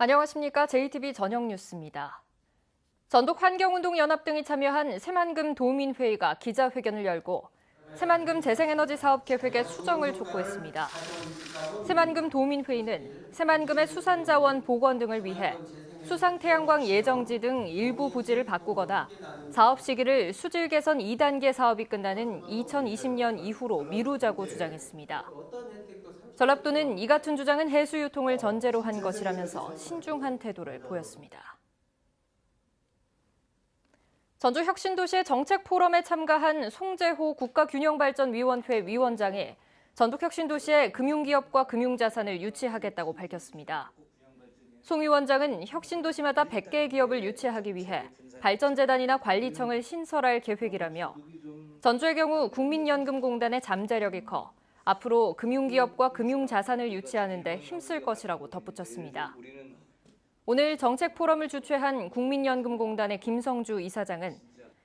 안녕하십니까. JTB 저녁 뉴스입니다. 전북환경운동연합 등이 참여한 새만금 도민회의가 기자회견을 열고 새만금 재생에너지 사업 계획의 수정을 촉구했습니다. 새만금 도민회의는 새만금의 수산자원 복원 등을 위해 수상태양광 예정지 등 일부 부지를 바꾸거나 사업 시기를 수질 개선 2단계 사업이 끝나는 2020년 이후로 미루자고 주장했습니다. 전랍도는 이 같은 주장은 해수 유통을 전제로 한 것이라면서 신중한 태도를 보였습니다. 전주 혁신도시의 정책 포럼에 참가한 송재호 국가균형발전위원회 위원장이 전북혁신도시에 금융기업과 금융자산을 유치하겠다고 밝혔습니다. 송 위원장은 혁신도시마다 100개의 기업을 유치하기 위해 발전재단이나 관리청을 신설할 계획이라며 전주의 경우 국민연금공단의 잠재력이 커 앞으로 금융기업과 금융자산을 유치하는 데 힘쓸 것이라고 덧붙였습니다. 오늘 정책 포럼을 주최한 국민연금공단의 김성주 이사장은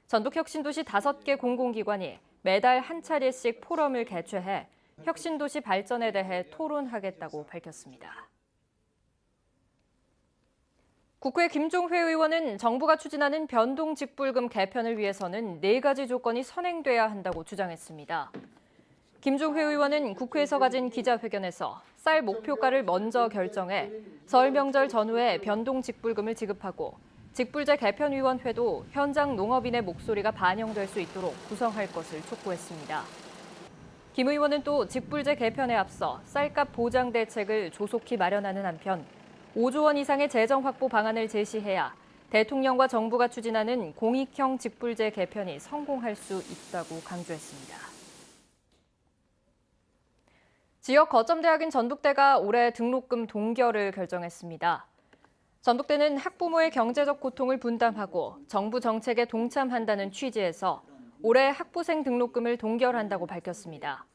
전북혁신도시 5개 공공기관이 매달 한 차례씩 포럼을 개최해 혁신도시 발전에 대해 토론하겠다고 밝혔습니다. 국회 김종회 의원은 정부가 추진하는 변동직불금 개편을 위해서는 4가지 조건이 선행돼야 한다고 주장했습니다. 김종회 의원은 국회에서 가진 기자회견에서 쌀 목표가를 먼저 결정해 설 명절 전후에 변동직불금을 지급하고 직불제 개편위원회도 현장 농업인의 목소리가 반영될 수 있도록 구성할 것을 촉구했습니다. 김 의원은 또 직불제 개편에 앞서 쌀값 보장 대책을 조속히 마련하는 한편 5조 원 이상의 재정 확보 방안을 제시해야 대통령과 정부가 추진하는 공익형 직불제 개편이 성공할 수 있다고 강조했습니다. 지역 거점대학인 전북대가 올해 등록금 동결을 결정했습니다. 전북대는 학부모의 경제적 고통을 분담하고 정부 정책에 동참한다는 취지에서 올해 학부생 등록금을 동결한다고 밝혔습니다.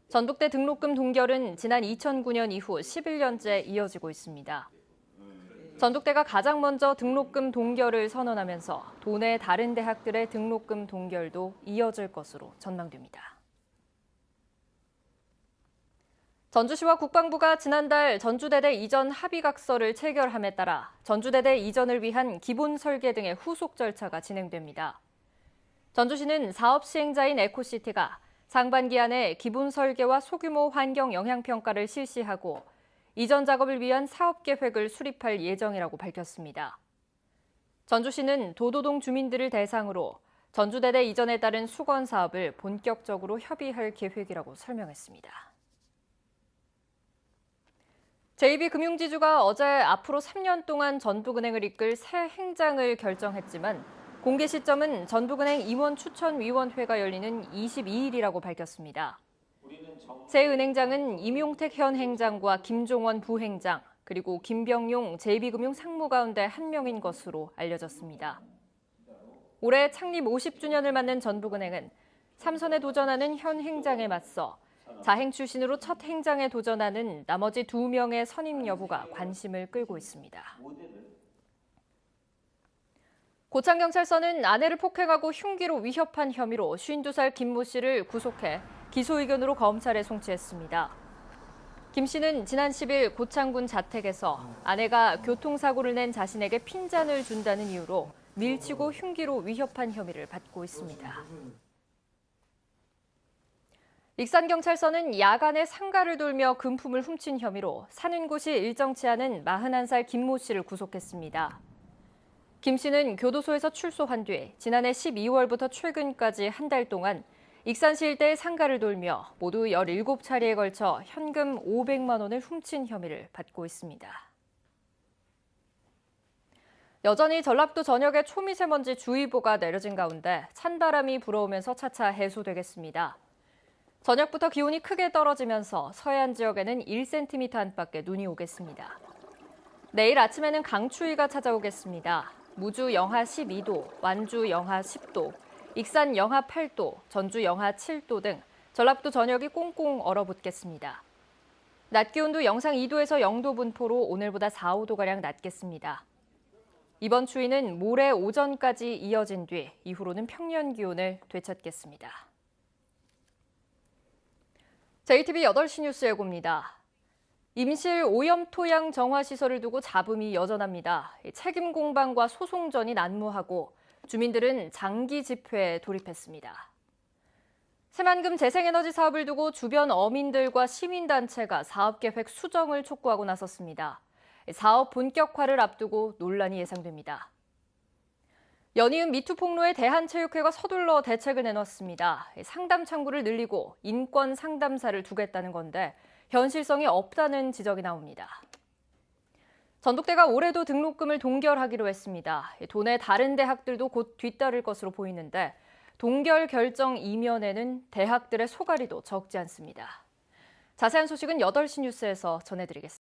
전북대 등록금 동결은 지난 2009년 이후 11년째 이어지고 있습니다. 전북대가 가장 먼저 등록금 동결을 선언하면서 도내 다른 대학들의 등록금 동결도 이어질 것으로 전망됩니다. 전주시와 국방부가 지난달 전주대대 이전 합의각서를 체결함에 따라 전주대대 이전을 위한 기본 설계 등의 후속 절차가 진행됩니다. 전주시는 사업 시행자인 에코시티가 상반기 안에 기본 설계와 소규모 환경 영향평가를 실시하고 이전 작업을 위한 사업 계획을 수립할 예정이라고 밝혔습니다. 전주시는 도도동 주민들을 대상으로 전주대대 이전에 따른 수건 사업을 본격적으로 협의할 계획이라고 설명했습니다. JB금융지주가 어제 앞으로 3년 동안 전북은행을 이끌 새 행장을 결정했지만 공개 시점은 전북은행 임원추천위원회가 열리는 22일이라고 밝혔습니다. 새 은행장은 임용택 현 행장과 김종원 부행장, 그리고 김병용 JB금융 상무 가운데 1명인 것으로 알려졌습니다. 올해 창립 50주년을 맞는 전북은행은 3선에 도전하는 현 행장에 맞서 자행 출신으로 첫 행장에 도전하는 나머지 2명의 선임 여부가 관심을 끌고 있습니다. 고창경찰서는 아내를 폭행하고 흉기로 위협한 혐의로 52살 김모 씨를 구속해 기소 의견으로 검찰에 송치했습니다. 김 씨는 지난 10일 고창군 자택에서 아내가 교통사고를 낸 자신에게 핀잔을 준다는 이유로 밀치고 흉기로 위협한 혐의를 받고 있습니다. 익산경찰서는 야간에 상가를 돌며 금품을 훔친 혐의로 사는 곳이 일정치 않은 41살 김모 씨를 구속했습니다. 김 씨는 교도소에서 출소한 뒤 지난해 12월부터 최근까지 한 달 동안 익산시 일대의 상가를 돌며 모두 17차례에 걸쳐 현금 500만 원을 훔친 혐의를 받고 있습니다. 여전히 전라도 전역에 초미세먼지 주의보가 내려진 가운데 찬바람이 불어오면서 차차 해소되겠습니다. 저녁부터 기온이 크게 떨어지면서 서해안 지역에는 1cm 안팎의 눈이 오겠습니다. 내일 아침에는 강추위가 찾아오겠습니다. 무주 영하 12도, 완주 영하 10도, 익산 영하 8도, 전주 영하 7도 등 전라도 전역이 꽁꽁 얼어붙겠습니다. 낮 기온도 영상 2도에서 0도 분포로 오늘보다 4, 5도가량 낮겠습니다. 이번 추위는 모레 오전까지 이어진 뒤 이후로는 평년 기온을 되찾겠습니다. JTB 8시 뉴스 예고입니다. 임실 오염토양 정화 시설을 두고 잡음이 여전합니다. 책임 공방과 소송전이 난무하고 주민들은 장기 집회에 돌입했습니다. 새만금 재생에너지 사업을 두고 주변 어민들과 시민단체가 사업계획 수정을 촉구하고 나섰습니다. 사업 본격화를 앞두고 논란이 예상됩니다. 연이은 미투 폭로에 대한체육회가 서둘러 대책을 내놨습니다. 상담 창구를 늘리고 인권 상담사를 두겠다는 건데 현실성이 없다는 지적이 나옵니다. 전북대가 올해도 등록금을 동결하기로 했습니다. 도내 다른 대학들도 곧 뒤따를 것으로 보이는데 동결 결정 이면에는 대학들의 소갈이도 적지 않습니다. 자세한 소식은 8시 뉴스에서 전해드리겠습니다.